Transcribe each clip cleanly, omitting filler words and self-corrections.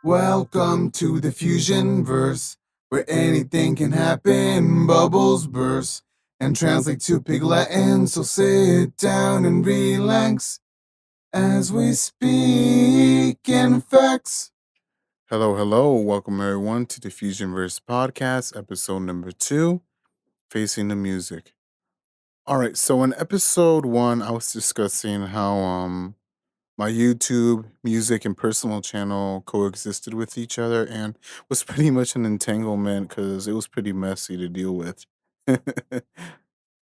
Welcome to the Fusionverse, where anything can happen, bubbles burst, and translate to Pig Latin. So sit down and relax as we speak in facts. Hello. Welcome everyone to the Fusionverse podcast, episode number 2, Facing the Music. All right, so in episode 1, I was discussing how my YouTube, music, and personal channel coexisted with each other and was pretty much an entanglement because it was pretty messy to deal with.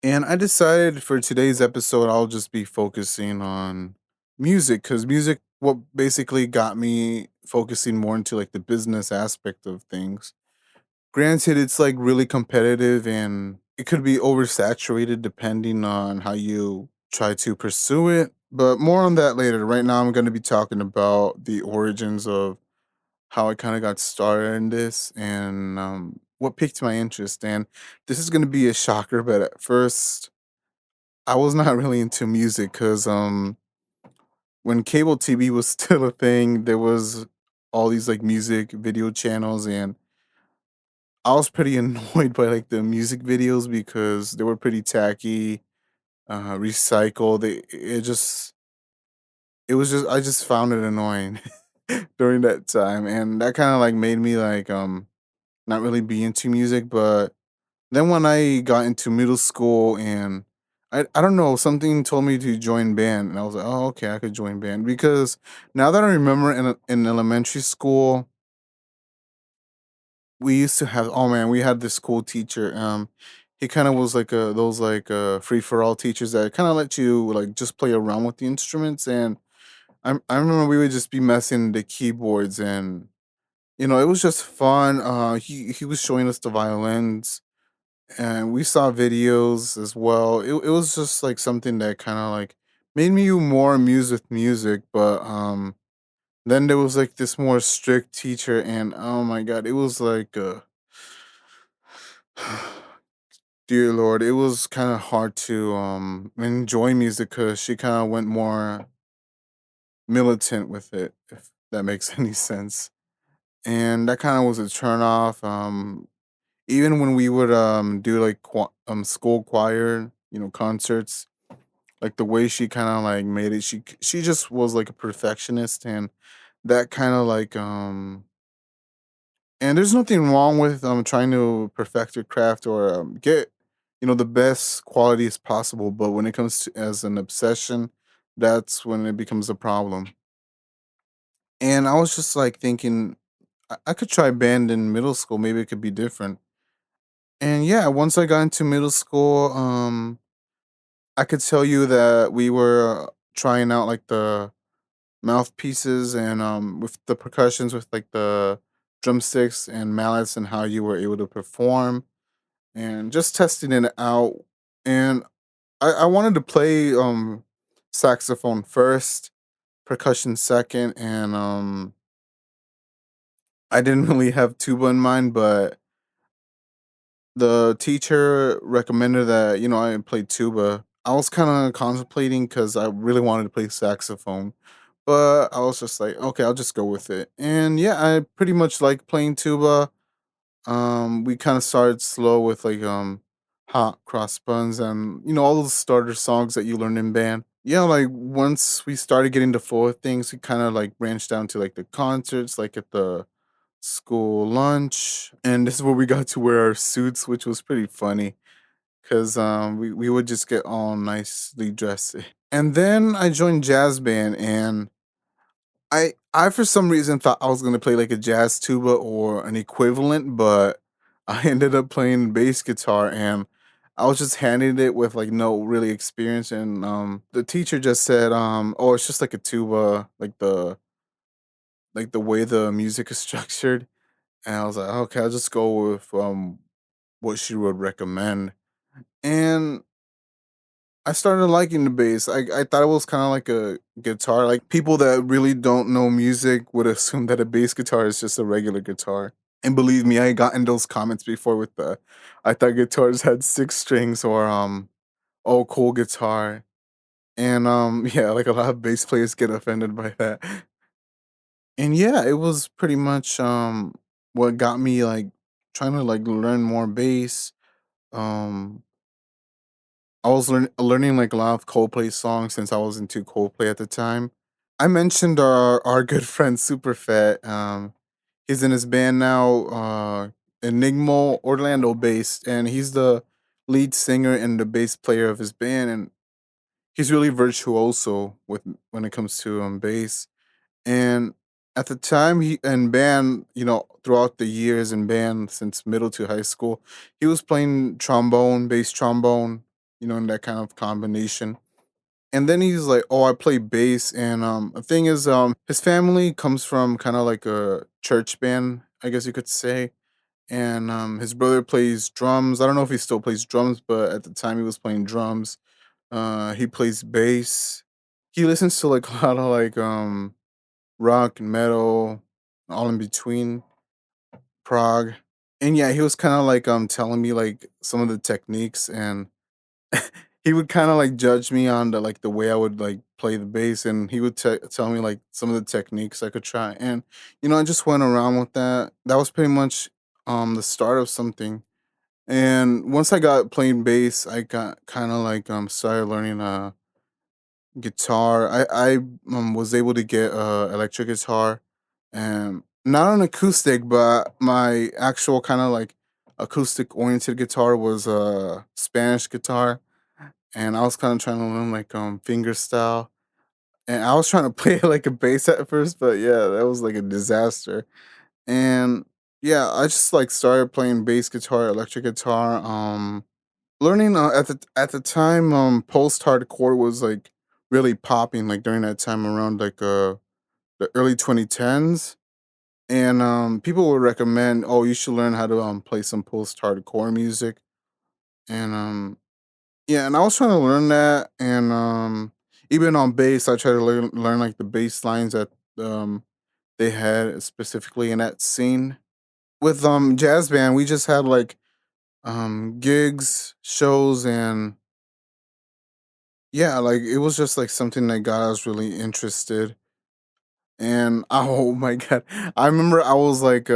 And I decided for today's episode, I'll just be focusing on music because music, what basically got me focusing more into like the business aspect of things. Granted, it's like really competitive and it could be oversaturated depending on how you try to pursue it. But more on that later. Right now, I'm going to be talking about the origins of how I kind of got started in this and what piqued my interest. And this is going to be a shocker, but at first, I was not really into music because when cable TV was still a thing, there was all these like music video channels and I was pretty annoyed by like the music videos because they were pretty tacky, recycled. It was just I just found it annoying during that time, and that kind of like made me like not really be into music. But then when I got into middle school and I don't know, something told me to join band, and I was like, oh okay, I could join band because now that I remember in elementary school we used to have oh man, we had this cool teacher. He kind of was like those like free for all teachers that kind of let you like just play around with the instruments. And I remember we would just be messing the keyboards and it was just fun. He was showing us the violins and we saw videos as well. It was just like something that kind of like made me more amused with music. But then there was like this more strict teacher and oh my god, it was like dear Lord, it was kind of hard to enjoy music because she kind of went more militant with it, if that makes any sense. And that kind of was a turn off. Even when we would do like school choir, concerts, like the way she kind of like made it, she just was like a perfectionist, and that kind of like and there's nothing wrong with trying to perfect your craft or get the best quality as possible, but when it comes to as an obsession, that's when it becomes a problem. And I was just like thinking I could try band in middle school, maybe it could be different. And yeah, once I got into middle school, I could tell you that we were trying out like the mouthpieces and with the percussions with like the drumsticks and mallets and how you were able to perform and just testing it out. And I wanted to play saxophone first, percussion second, and I didn't really have tuba in mind, but the teacher recommended that I play tuba. I was kind of contemplating because I really wanted to play saxophone, but I was just like, okay, I'll just go with it. And yeah, I pretty much like playing tuba. We kind of started slow with like hot cross buns and all those starter songs that you learn in band. Yeah, like once we started getting the flow of things, we kind of like branched down to like the concerts, like at the school lunch, and this is where we got to wear our suits, which was pretty funny because we would just get all nicely dressed. And then I joined jazz band, and I for some reason thought I was gonna play like a jazz tuba or an equivalent, but I ended up playing bass guitar, and I was just handing it with like no really experience. And the teacher just said, "Oh, it's just like a tuba, like the way the music is structured." And I was like, okay, I'll just go with what she would recommend. And I started liking the bass. I thought it was kind of like a guitar. Like people that really don't know music would assume that a bass guitar is just a regular guitar. And believe me, I got in those comments before with the I thought guitars had 6 strings or oh cool guitar. And yeah, like a lot of bass players get offended by that. And yeah, it was pretty much what got me like trying to like learn more bass. Um I was learning like a lot of Coldplay songs since I was into Coldplay at the time. I mentioned our good friend Superfet. He's in his band now, Enigma, Orlando based, and he's the lead singer and the bass player of his band, and he's really virtuoso with when it comes to bass. And at the time he in band, throughout the years in band since middle to high school, he was playing trombone, bass trombone, in that kind of combination. And then he's like, "Oh, I play bass." And the thing is, his family comes from kind of like a church band, I guess you could say. And his brother plays drums. I don't know if he still plays drums, but at the time he was playing drums. He plays bass. He listens to like a lot of like rock and metal, all in between, prog. And yeah, he was kind of like telling me like some of the techniques, and he would kind of like judge me on the way I would like play the bass, and he would tell me like some of the techniques I could try. And I just went around with that. That was pretty much the start of something. And once I got playing bass, I got kind of like started learning guitar. I was able to get electric guitar, and not an acoustic, but my actual kind of like acoustic oriented guitar was a Spanish guitar, and I was kind of trying to learn like finger style, and I was trying to play like a bass at first, but yeah, that was like a disaster. And yeah, I just like started playing bass guitar, electric guitar. Learning at the time, post hardcore was like really popping like during that time around like the early 2010s. And people would recommend, oh, you should learn how to play some post hardcore music. And yeah, and I was trying to learn that. And even on bass, I tried to learn like the bass lines that um they had specifically in that scene. With jazz band, we just had like gigs, shows, and yeah, like it was just like something that got us really interested. And oh my god, I remember I was like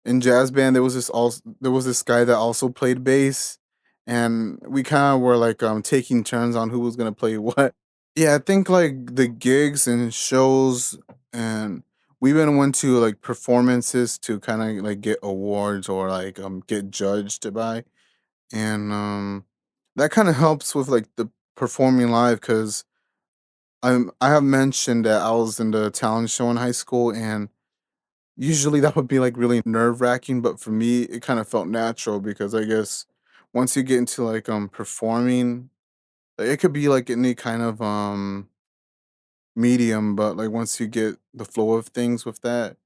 in jazz band. There was this guy that also played bass, and we kind of were like taking turns on who was gonna play what. Yeah, I think like the gigs and shows, and we even went to like performances to kind of like get awards or like get judged by. And that kind of helps with like the performing live, because I have mentioned that I was in the talent show in high school, and usually that would be like really nerve wracking, but for me it kind of felt natural, because I guess once you get into like performing, like, it could be like any kind of medium, but like once you get the flow of things with that,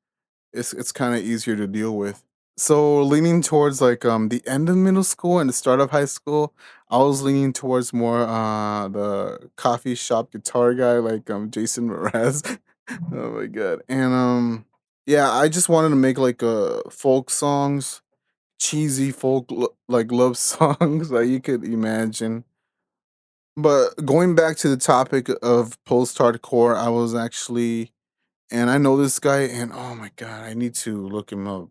it's kind of easier to deal with. So leaning towards like the end of middle school and the start of high school, I was leaning towards more the coffee shop guitar guy like Jason Mraz. Oh my god. And yeah, I just wanted to make like folk songs, cheesy folk like love songs that you could imagine. But going back to the topic of post hardcore, I was actually, and I know this guy, and oh my god, I need to look him up.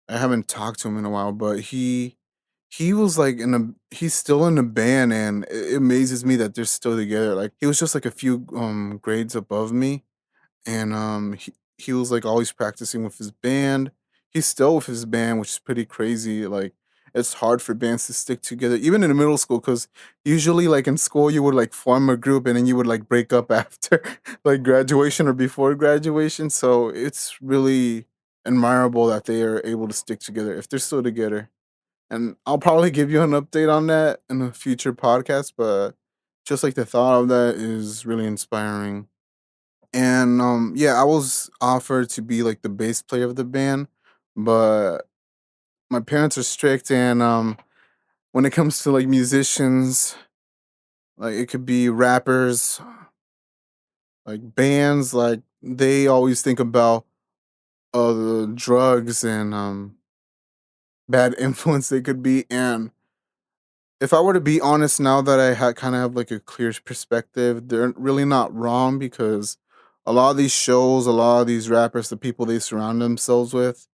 I haven't talked to him in a while, but he was like he's still in the band, and it amazes me that they're still together. Like he was just like a few grades above me, and he was like always practicing with his band. He's still with his band, which is pretty crazy. Like it's hard for bands to stick together, even in the middle school, because usually like in school you would like form a group and then you would like break up after like graduation or before graduation. So it's really admirable that they are able to stick together if they're still together. And I'll probably give you an update on that in a future podcast, but just like the thought of that is really inspiring. And yeah, I was offered to be like the bass player of the band, but my parents are strict, and when it comes to like musicians, like it could be rappers, like bands, like they always think about the drugs and bad influence they could be. And if I were to be honest, now that I kind of have like a clear perspective, they're really not wrong, because a lot of these shows, a lot of these rappers, the people they surround themselves with,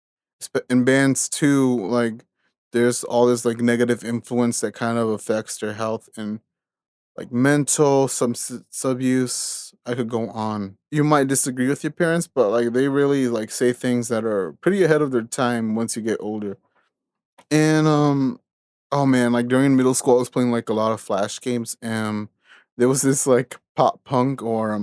in bands too, like there's all this like negative influence that kind of affects their health and like mental abuse. I could go on. You might disagree with your parents, but like they really like say things that are pretty ahead of their time once you get older. And oh man, like during middle school I was playing like a lot of flash games and there was this like pop punk or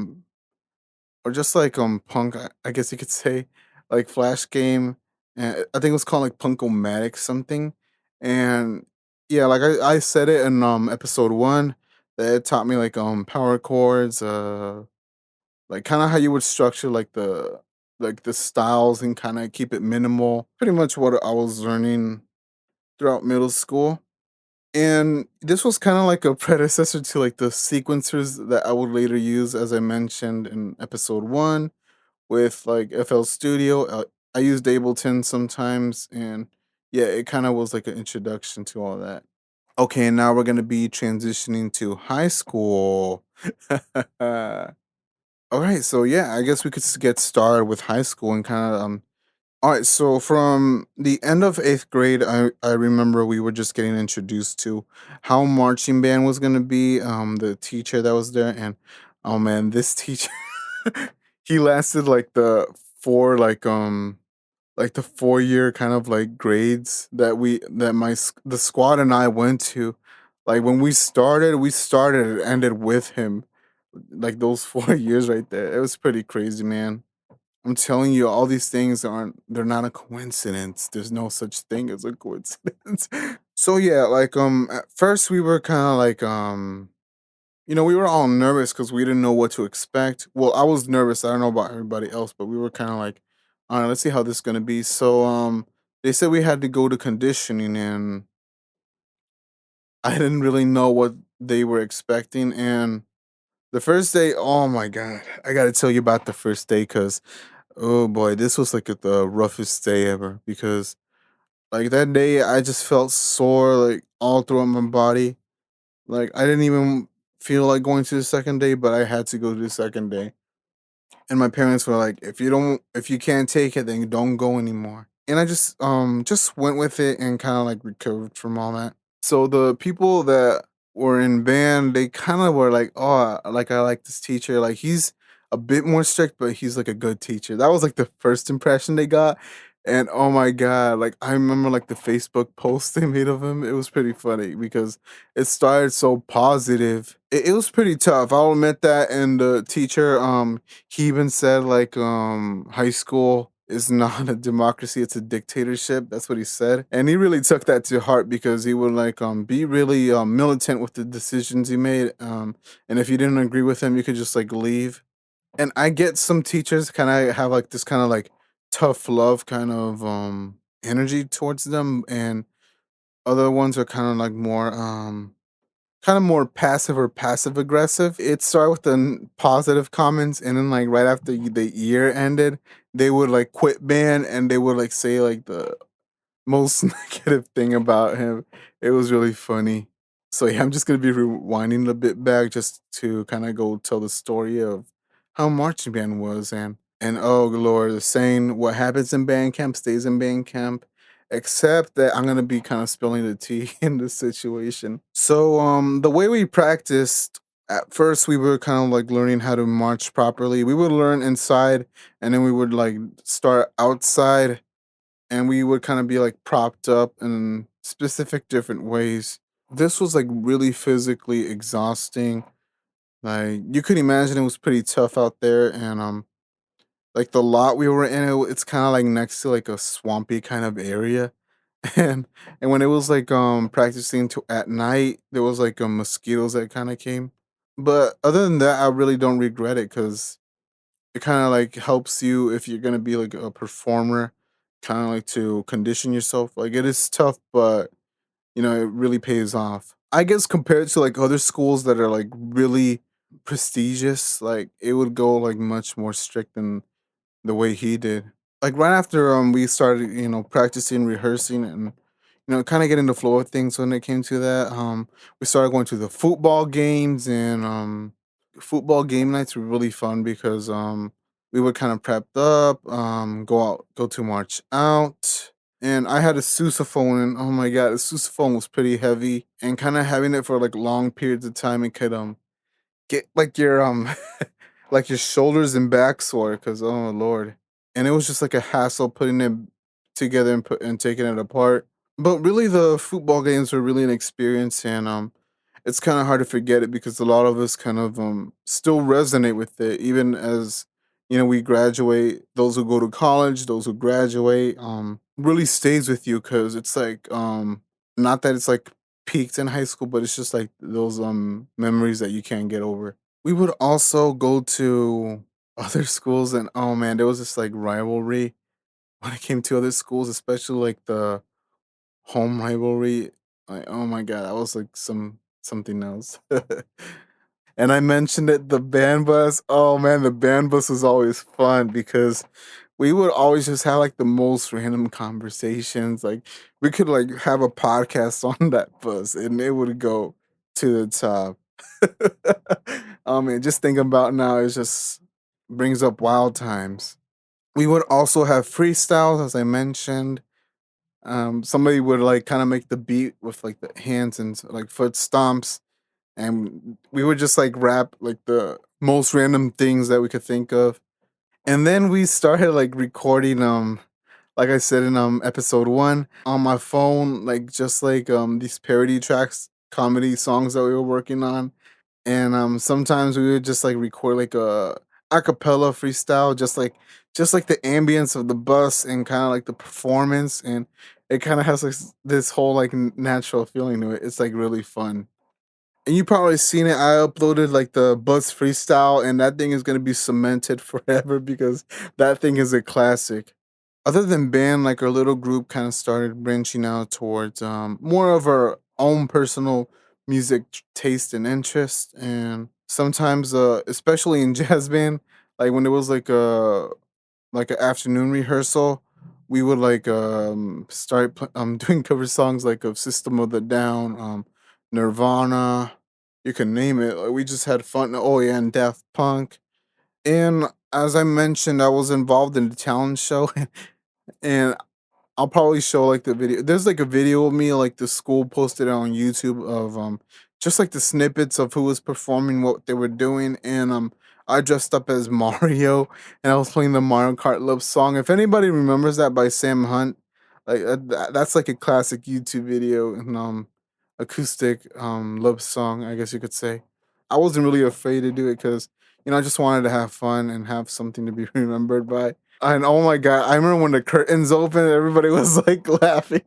just like punk, I guess you could say, like flash game. And I think it was called like Punkomatic something. And yeah, like I said it in episode one that it taught me like power chords, like kind of how you would structure like the styles and kind of keep it minimal. Pretty much what I was learning throughout middle school. And this was kind of like a predecessor to like the sequencers that I would later use, as I mentioned in episode one with like FL Studio. I used Ableton sometimes, and yeah, it kind of was like an introduction to all that. Okay, now we're gonna be transitioning to high school. All right, so yeah, I guess we could get started with high school and kind of all right, so from the end of eighth grade, I remember we were just getting introduced to how marching band was gonna be. The teacher that was there, and oh man, this teacher he lasted like the 4 year kind of like grades that the squad and I went to. Like when we started and ended with him. Like those 4 years right there. It was pretty crazy, man. I'm telling you, all these things they're not a coincidence. There's no such thing as a coincidence. So yeah, like at first we were kinda like we were all nervous because we didn't know what to expect. Well, I was nervous. I don't know about everybody else, but we were kind of like, all right, let's see how this is gonna be. So they said we had to go to conditioning and I didn't really know what they were expecting. And the first day, oh my god, I gotta tell you about the first day because oh boy, this was like the roughest day ever because like that day I just felt sore like all throughout my body. Like I didn't even feel like going to the second day, but I had to go to the second day. And my parents were like, if you can't take it, then don't go anymore. And I just went with it and kind of like recovered from all that. So the people that were in band, they kind of were like, "Oh, like I like this teacher. Like he's a bit more strict, but he's like a good teacher." That was like the first impression they got. And oh my god, like I remember like the Facebook post they made of him. It was pretty funny because it started so positive. It was pretty tough. I'll admit that. And the teacher, he even said like high school is not a democracy, it's a dictatorship. That's what he said. And he really took that to heart because he would like be really militant with the decisions he made. And if you didn't agree with him, you could just like leave. And I get some teachers kind of have like this kind of like tough love kind of energy towards them and other ones are kind of like more kind of more passive or passive aggressive. It started with the positive comments, and then like right after the year ended, they would like quit band and they would like say like the most negative thing about him. It was really funny. So yeah, I'm just gonna be rewinding a bit back just to kind of go tell the story of how marching band was and oh lord, the saying what happens in band camp stays in band camp. Except that I'm gonna be kind of spilling the tea in this situation. So the way we practiced at first we were kind of like learning how to march properly. We would learn inside and then we would like start outside and we would kind of be like propped up in specific different ways. This was like really physically exhausting. Like you could imagine it was pretty tough out there and like the lot we were in it's kind of like next to like a swampy kind of area. And when it was like practicing to at night there was like mosquitoes that kind of came. But other than that I really don't regret it cuz it kind of like helps you if you're going to be like a performer kind of like to condition yourself. Like it is tough but it really pays off. I guess compared to like other schools that are like really prestigious, like it would go like much more strict than the way he did. Like right after we started, practicing, rehearsing and kind of getting the flow of things when it came to that. We started going to the football games and football game nights were really fun because We would kind of prep up, go to march out. And I had a sousaphone, and oh my god, the sousaphone was pretty heavy, and kind of having it for like long periods of time, it could get like your like your shoulders and back sore because oh lord, and it was just like a hassle putting it together and taking it apart. But really, the football games were really an experience, and it's kind of hard to forget it because a lot of us kind of still resonate with it, even as we graduate. Those who go to college, those who graduate, really stays with you because it's like not that it's like peaked in high school, but it's just like those memories that you can't get over. We would also go to other schools, and oh man, there was this like rivalry when it came to other schools, especially like the home rivalry. Like, oh my god, that was like something else. And I mentioned it, the band bus. Oh man, the band bus was always fun because we would always just have like the most random conversations. Like we could like have a podcast on that bus and it would go to the top. Man, just thinking about now, it just brings up wild times. We would also have freestyles, as I mentioned. Somebody would like kind of make the beat with like the hands and like foot stomps, and we would just like rap like the most random things that we could think of. And then we started like recording like I said in episode 1 on my phone, like just like these parody tracks, comedy songs that we were working on. And sometimes we would just like record like a acapella freestyle, just like the ambience of the bus and kind of like the performance, and it kind of has like this whole like natural feeling to it. It's like really fun. And you probably seen it. I uploaded like the bus freestyle, and that thing is gonna be cemented forever because that thing is a classic. Other than band, like our little group kind of started branching out towards more of our own personal music taste and interest. And sometimes, especially in jazz band, like when it was like an afternoon rehearsal, we would like start doing cover songs like of System of the Down, Nirvana, you can name it. Like, we just had fun. Oh yeah, and Daft Punk. And as I mentioned, I was involved in the talent show, and I'll probably show like the video. There's like a video of me, like the school posted it on YouTube of just like the snippets of who was performing what they were doing, and I dressed up as Mario and I was playing the Mario Kart love song. If anybody remembers that by Sam Hunt, like that's like a classic YouTube video and acoustic love song, I guess you could say. I wasn't really afraid to do it because I just wanted to have fun and have something to be remembered by. And oh my god, I remember when the curtains opened, everybody was like laughing.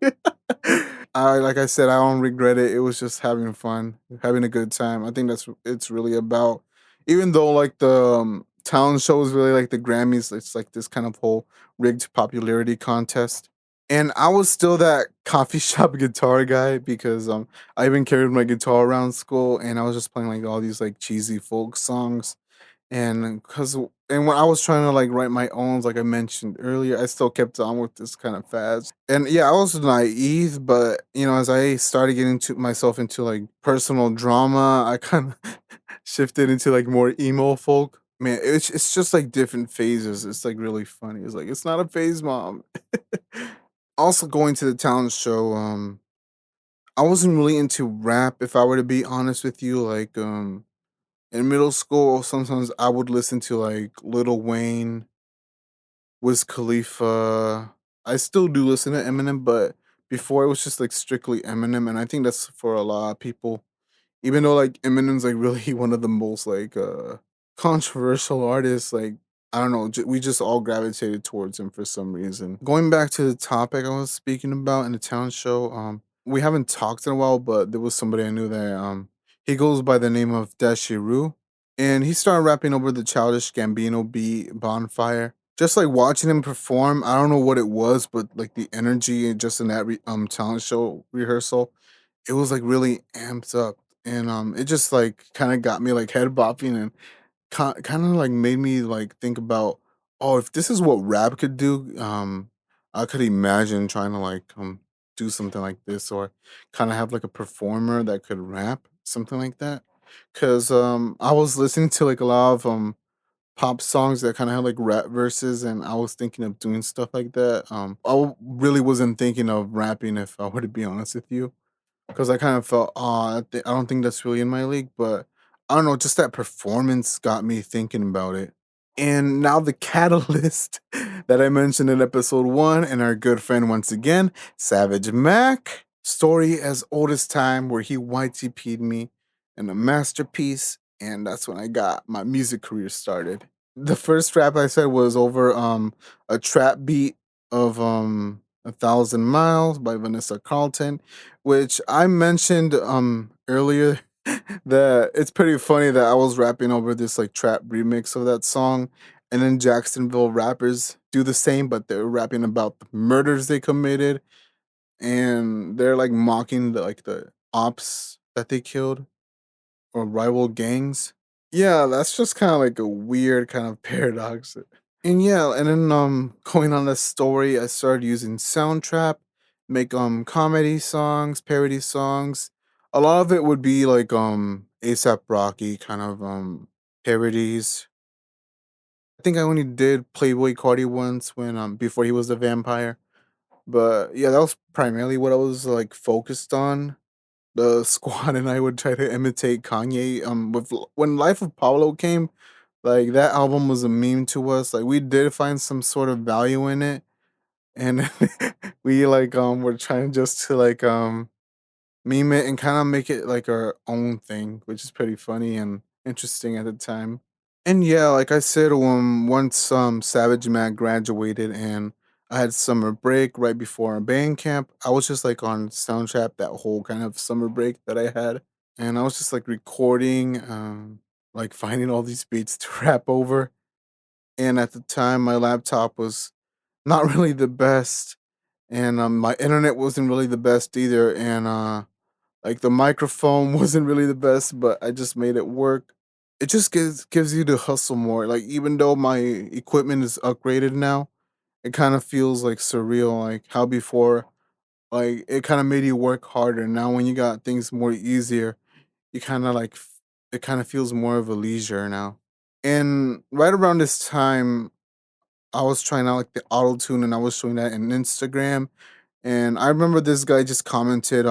I like I said, I don't regret it. It was just having fun, having a good time. I think that's what it's really about. Even though like the talent show is really like the Grammys, it's like this kind of whole rigged popularity contest. And I was still that coffee shop guitar guy because I even carried my guitar around school and I was just playing like all these like cheesy folk songs. And when I was trying to like write my own, like I mentioned earlier, I still kept on with this kind of fad. And yeah, I was naive, but as I started getting to myself into like personal drama, I kind of shifted into like more emo folk. Man, it's just like different phases. It's like really funny. It's like it's not a phase, mom. Also, going to the talent show, I wasn't really into rap. If I were to be honest with you, like in middle school, sometimes I would listen to like Lil Wayne, Wiz Khalifa. I still do listen to Eminem, but before it was just like strictly Eminem, and I think that's for a lot of people. Even though like Eminem's like really one of the most like controversial artists, like I don't know, we just all gravitated towards him for some reason. Going back to the topic I was speaking about in the talent show, we haven't talked in a while, but there was somebody I knew that he goes by the name of Dashiru, and he started rapping over the Childish Gambino beat Bonfire. Just like watching him perform, I don't know what it was, but like the energy and just in that talent show rehearsal, it was like really amped up, and it just like kind of got me like head bopping and kind of like made me like think about, oh, if this is what rap could do, I could imagine trying to like do something like this, or kind of have like a performer that could rap something like that. Cause I was listening to like a lot of pop songs that kind of had like rap verses, and I was thinking of doing stuff like that. Really wasn't thinking of rapping if I were to be honest with you, because I kind of felt, I don't think that's really in my league. But I don't know, just that performance got me thinking about it. And now the catalyst that I mentioned in episode one, and our good friend once again, Savage Mac. Story as old as time, where he YTP'd me in a masterpiece, and that's when I got my music career started. The first rap I said was over a trap beat of 1,000 Miles by Vanessa Carlton, which I mentioned earlier that it's pretty funny that I was rapping over this like trap remix of that song, and then Jacksonville rappers do the same, but they're rapping about the murders they committed, and they're like mocking the ops that they killed or rival gangs. Yeah, that's just kind of like a weird kind of paradox. And yeah, and then going on the story, I started using Soundtrap, make comedy songs, parody songs. A lot of it would be like ASAP Rocky kind of parodies. I think I only did Playboy Cardi once when before he was a vampire. But yeah, that was primarily what I was like focused on. The squad and I would try to imitate Kanye. When Life of Pablo came, like that album was a meme to us. Like we did find some sort of value in it, and we like were trying just to like meme it and kind of make it like our own thing, which is pretty funny and interesting at the time. And yeah, like I said, once Savage Man graduated and I had summer break right before our band camp, I was just like on Soundtrap that whole kind of summer break that I had. And I was just like recording, like finding all these beats to rap over. And at the time my laptop was not really the best, and my internet wasn't really the best either, and like the microphone wasn't really the best, but I just made it work. It just gives you to hustle more. Like even though my equipment is upgraded now, it kind of feels like surreal. Like how before, like it kind of made you work harder. Now when you got things more easier, you kind of like it kind of feels more of a leisure now. And right around this time, I was trying out like the auto tune, and I was showing that in Instagram. And I remember this guy just commented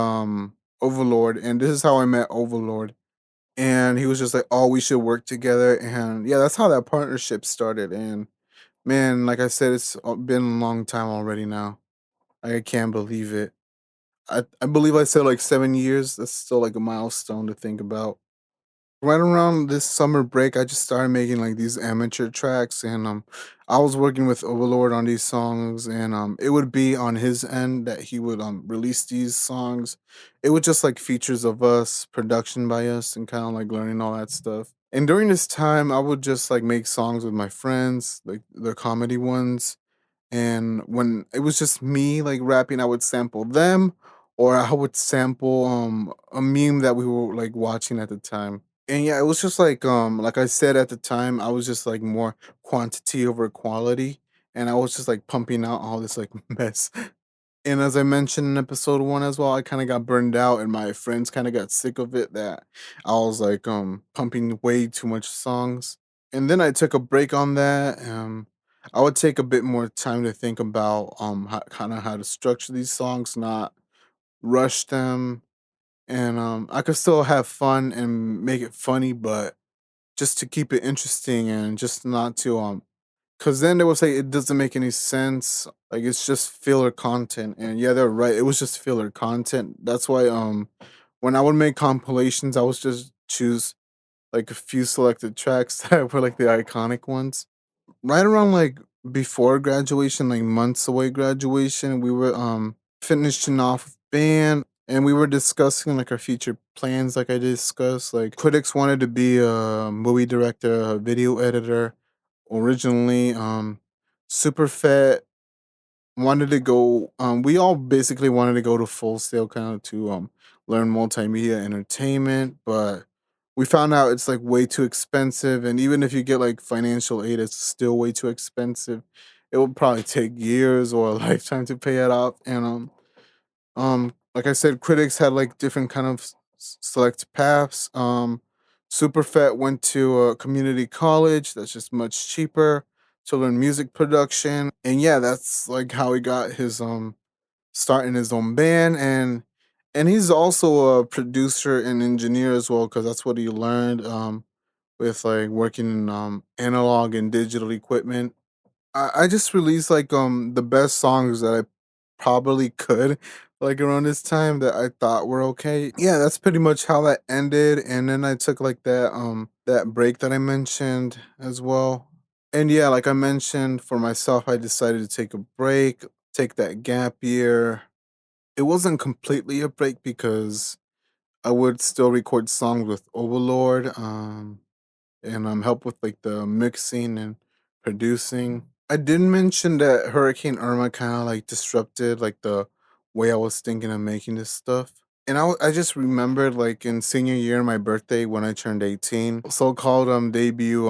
Overlord, and this is how I met Overlord. And he was just like, "Oh, we should work together." And yeah, that's how that partnership started. And man, like I said, it's been a long time already now. I can't believe it. I believe I said like 7 years. That's still like a milestone to think about. Right around this summer break, I just started making like these amateur tracks, and I was working with Overlord on these songs, and it would be on his end that he would release these songs. It was just like features of us, production by us, and kind of like learning all that stuff. And during this time, I would just like make songs with my friends, like the comedy ones. And when it was just me like rapping, I would sample them, or I would sample a meme that we were like watching at the time. And yeah, it was just like I said at the time, I was just like more quantity over quality, and I was just like pumping out all this like mess. And as I mentioned in episode one as well, I kind of got burned out, and my friends kind of got sick of it that I was like pumping way too much songs. And then I took a break on that. I would take a bit more time to think about kind of how to structure these songs, not rush them, and I could still have fun and make it funny, but just to keep it interesting and just not to because then they will say it doesn't make any sense, like it's just filler content. And yeah, they're right, it was just filler content. That's why when I would make compilations, I was just choose like a few selected tracks that were like the iconic ones. Right around like before graduation, like months away graduation, we were finishing off band, and we were discussing like our future plans. Like I discussed, like critics wanted to be a movie director, a video editor originally. Super Fat wanted to go, we all basically wanted to go to Full Sail kind of to learn multimedia entertainment, but we found out it's like way too expensive, and even if you get like financial aid, it's still way too expensive. It would probably take years or a lifetime to pay it off. And like I said, critics had like different kind of select paths. Super Fat went to a community college that's just much cheaper to learn music production. And yeah, that's like how he got his starting his own band, and he's also a producer and engineer as well because that's what he learned with like working in analog and digital equipment. I just released like the best songs that I probably could like around this time that I thought were okay. Yeah, that's pretty much how that ended. And then I took like that break that I mentioned as well. And yeah, like I mentioned for myself, I decided to take a break, take that gap year. It wasn't completely a break because I would still record songs with Overlord. And help with like the mixing and producing. I did mention that Hurricane Irma kind of like disrupted like the way I was thinking of making this stuff. And I just remembered like in senior year, my birthday when I turned 18, so-called debut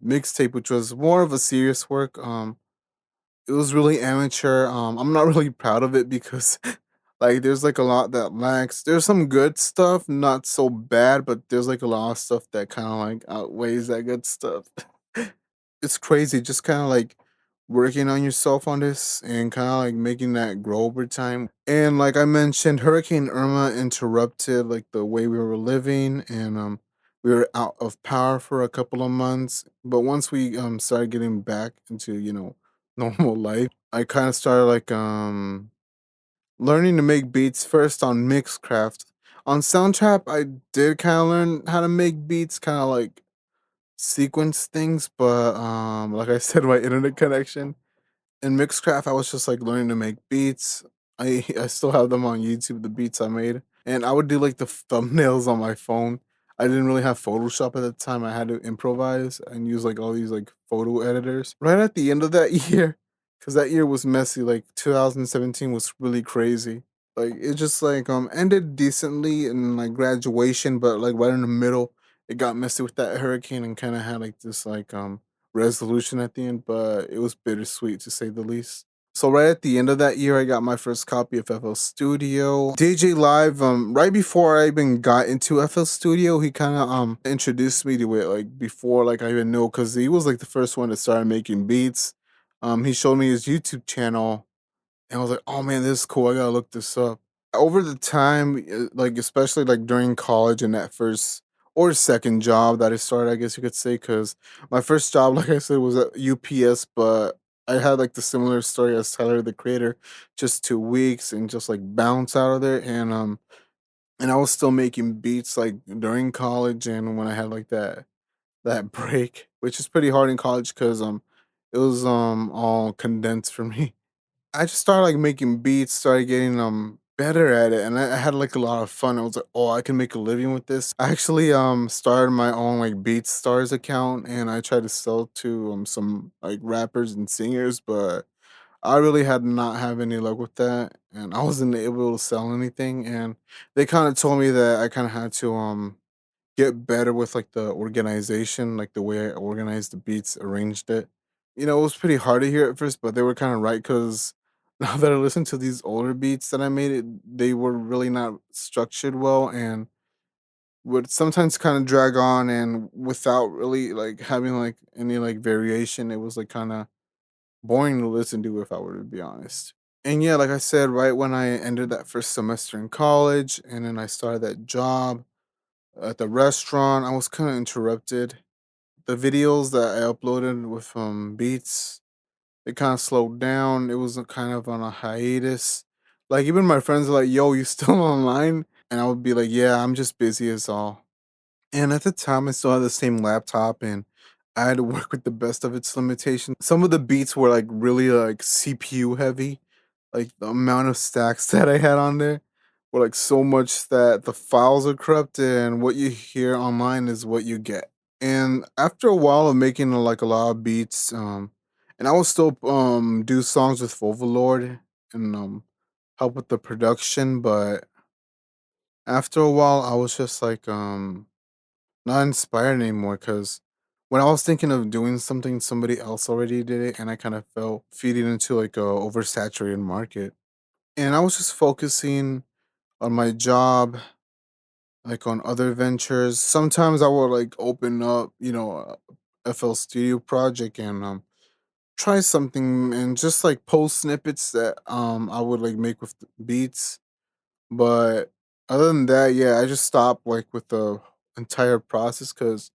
mixtape, which was more of a serious work. It was really amateur. I'm not really proud of it because like there's like a lot that lacks. There's some good stuff, not so bad, but there's like a lot of stuff that kind of like outweighs that good stuff. It's crazy, just kind of like working on yourself on this and kind of like making that grow over time. And like I mentioned, Hurricane Irma interrupted like the way we were living, and we were out of power for a couple of months. But once we started getting back into normal life, I kind of started like learning to make beats first on Mixcraft. On Soundtrap, I did kind of learn how to make beats, kind of like sequence things, but like I said, my internet connection in Mixcraft, I was just like learning to make beats. I still have them on YouTube, the beats I made, and I would do like the thumbnails on my phone. I didn't really have Photoshop at the time. I had to improvise and use like all these like photo editors. Right at the end of that year, because that year was messy. Like 2017 was really crazy. Like it just like ended decently in like graduation, but like right in the middle, it got messy with that hurricane and kind of had like this like resolution at the end, but it was bittersweet to say the least. So right at the end of that year, I got my first copy of FL Studio. DJ Live, right before I even got into FL Studio, he kind of introduced me to it like before like I even know because he was like the first one to start making beats. He showed me his YouTube channel and I was like, "Oh man, this is cool. I gotta look this up." Over the time, like especially like during college and that first or second job that I started, I guess you could say, because my first job, like I said, was at UPS, but I had like the similar story as Tyler the Creator, just 2 weeks and just like bounce out of there, and I was still making beats like during college and when I had like that break, which is pretty hard in college because it was all condensed for me. I just started like making beats, started getting better at it, and I had like a lot of fun. I was like, oh, I can make a living with this. I actually started my own like BeatStars account, and I tried to sell to some like rappers and singers, but I really had not have any luck with that, and I wasn't able to sell anything. And they kind of told me that I kind of had to get better with like the organization, like the way I organized the beats, arranged it. It was pretty hard to hear at first, but they were kind of right because now that I listen to these older beats that I made, they were really not structured well and would sometimes kind of drag on and without really like having like any like variation. It was like kind of boring to listen to if I were to be honest. And yeah, like I said, right when I ended that first semester in college and then I started that job at the restaurant, I was kind of interrupted. The videos that I uploaded with beats, it kind of slowed down. It was kind of on a hiatus. Like even my friends were like, "Yo, you still online?" And I would be like, "Yeah, I'm just busy as all." And at the time, I still had the same laptop, and I had to work with the best of its limitations. Some of the beats were like really like CPU heavy, like the amount of stacks that I had on there were like so much that the files are corrupted, and what you hear online is what you get. And after a while of making like a lot of beats, and I will still do songs with Overlord and help with the production, but after a while, I was just like not inspired anymore because when I was thinking of doing something, somebody else already did it, and I kind of felt feeding into like a oversaturated market. And I was just focusing on my job, like on other ventures. Sometimes I will like open up, a FL Studio project and try something and just like post snippets that I would like make with the beats. But other than that, yeah, I just stop like with the entire process because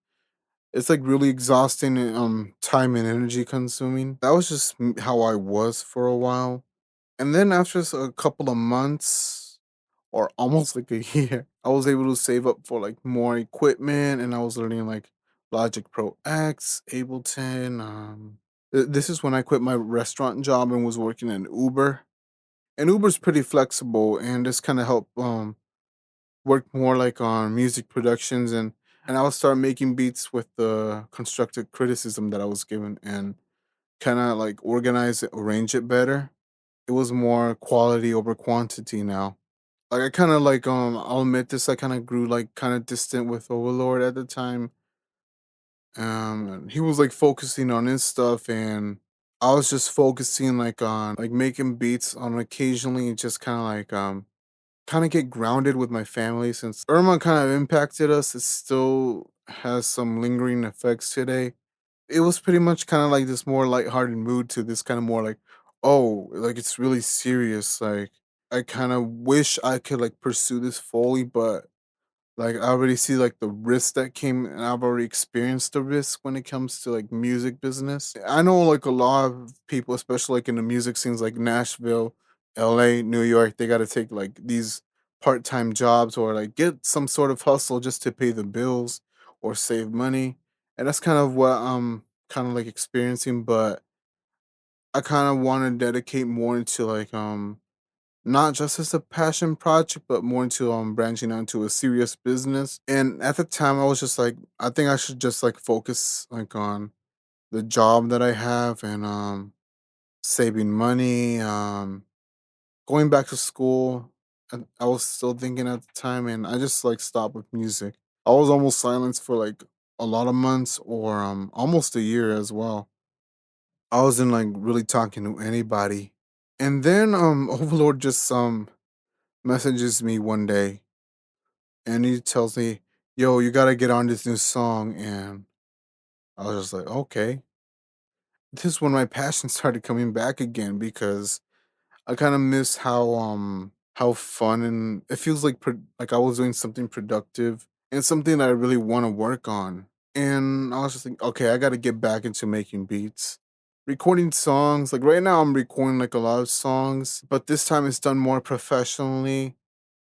it's like really exhausting and time and energy consuming. That was just how I was for a while. And then after a couple of months or almost like a year, I was able to save up for like more equipment and I was learning like Logic Pro X, Ableton. This is when I quit my restaurant job and was working in Uber. And Uber's pretty flexible and this kind of helped work more like on music productions and I would start making beats with the constructive criticism that I was given and kind of like organize it, arrange it better. It was more quality over quantity now. Like I kind of like I'll admit this, I kind of grew like kind of distant with Overlord at the time. And he was like focusing on his stuff and I was just focusing like on like making beats on occasionally just kind of like kind of get grounded with my family since Irma kind of impacted us. It still has some lingering effects today. It was pretty much kind of like this more lighthearted mood to this kind of more like, oh, like it's really serious. Like I kind of wish I could like pursue this fully, but like I already see like the risk that came and I've already experienced the risk when it comes to like music business. I know like a lot of people, especially like in the music scenes like Nashville, LA, New York, they gotta take like these part-time jobs or like get some sort of hustle just to pay the bills or save money. And that's kind of what I'm kind of like experiencing, but I kind of want to dedicate more into like not just as a passion project, but more into branching out into a serious business. And at the time, I was just like, I think I should just like focus like on the job that I have and saving money, going back to school. And I was still thinking at the time, and I just like stopped with music. I was almost silenced for like a lot of months or almost a year as well. I wasn't like really talking to anybody. And then Overlord just messages me one day and he tells me, "Yo, you gotta get on this new song." And I was just like, "Okay." This is when my passion started coming back again because I kind of miss how fun and it feels like like I was doing something productive and something that I really want to work on. And I was just like, okay, I got to get back into making beats. Recording songs, like right now I'm recording like a lot of songs, but this time it's done more professionally.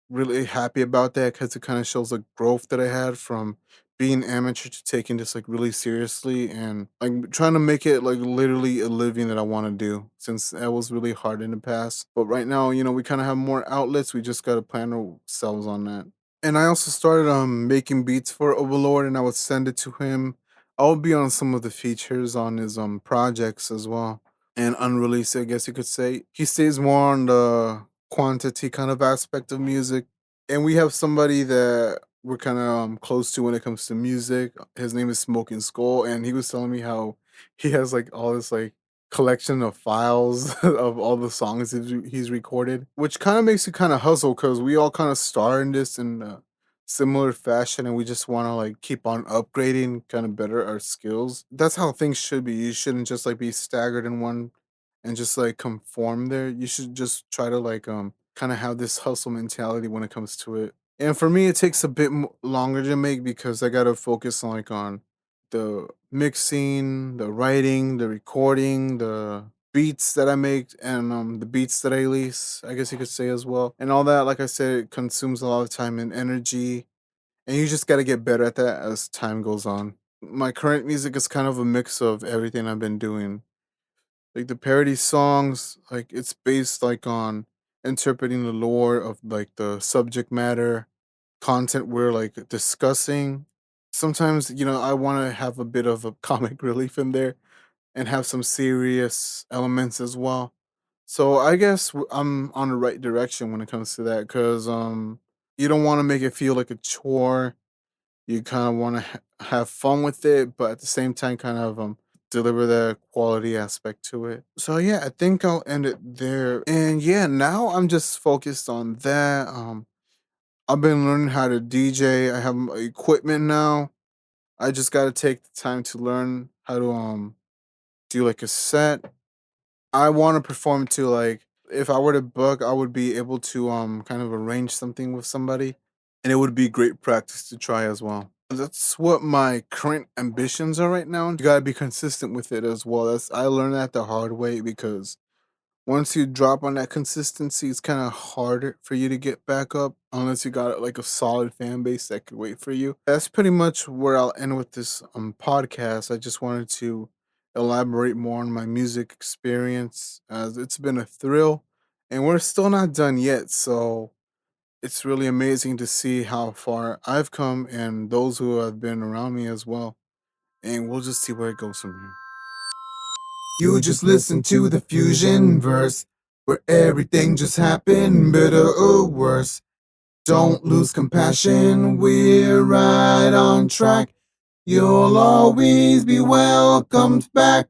Really happy about that because it kind of shows the growth that I had from being amateur to taking this like really seriously and like trying to make it like literally a living that I want to do since that was really hard in the past. But right now, we kind of have more outlets. We just got to plan ourselves on that. And I also started making beats for Overlord and I would send it to him. I would be on some of the features on his projects as well and unreleased, I guess you could say. He stays more on the quantity kind of aspect of music. And we have somebody that we're kind of close to when it comes to music. His name is Smoking Skull, and he was telling me how he has like all this like collection of files of all the songs he's recorded, which kind of makes you kind of hustle because we all kind of star in this in a similar fashion, and we just want to like keep on upgrading, kind of better our skills. That's how things should be. You shouldn't just like be staggered in one and just like conform there. You should just try to like kind of have this hustle mentality when it comes to it. And for me, it takes a bit longer to make because I gotta focus on like on the mixing, the writing, the recording, the beats that I make, and the beats that I release. I guess you could say as well, and all that. Like I said, it consumes a lot of time and energy, and you just gotta get better at that as time goes on. My current music is kind of a mix of everything I've been doing like the parody songs, like it's based like on interpreting the lore of like the subject matter, content we're like discussing. Sometimes, I want to have a bit of a comic relief in there and have some serious elements as well. So I guess I'm on the right direction when it comes to that because you don't want to make it feel like a chore. You kind of want to have fun with it, but at the same time, kind of deliver the quality aspect to it. So yeah, I think I'll end it there. And yeah, now I'm just focused on that. I've been learning how to DJ. I have my equipment now. I just gotta take the time to learn how to do like a set. I want to perform to like if I were to book, I would be able to kind of arrange something with somebody, and it would be great practice to try as well. That's what my current ambitions are right now. You gotta be consistent with it as well. That's I learned that the hard way because once you drop on that consistency, it's kind of harder for you to get back up unless you got like a solid fan base that could wait for you. That's pretty much where I'll end with this podcast. I just wanted to elaborate more on my music experience as it's been a thrill and we're still not done yet. So it's really amazing to see how far I've come and those who have been around me as well. And we'll just see where it goes from here. You just listen to the Fusionverse, where everything just happened, better or worse. Don't lose compassion, we're right on track. You'll always be welcomed back.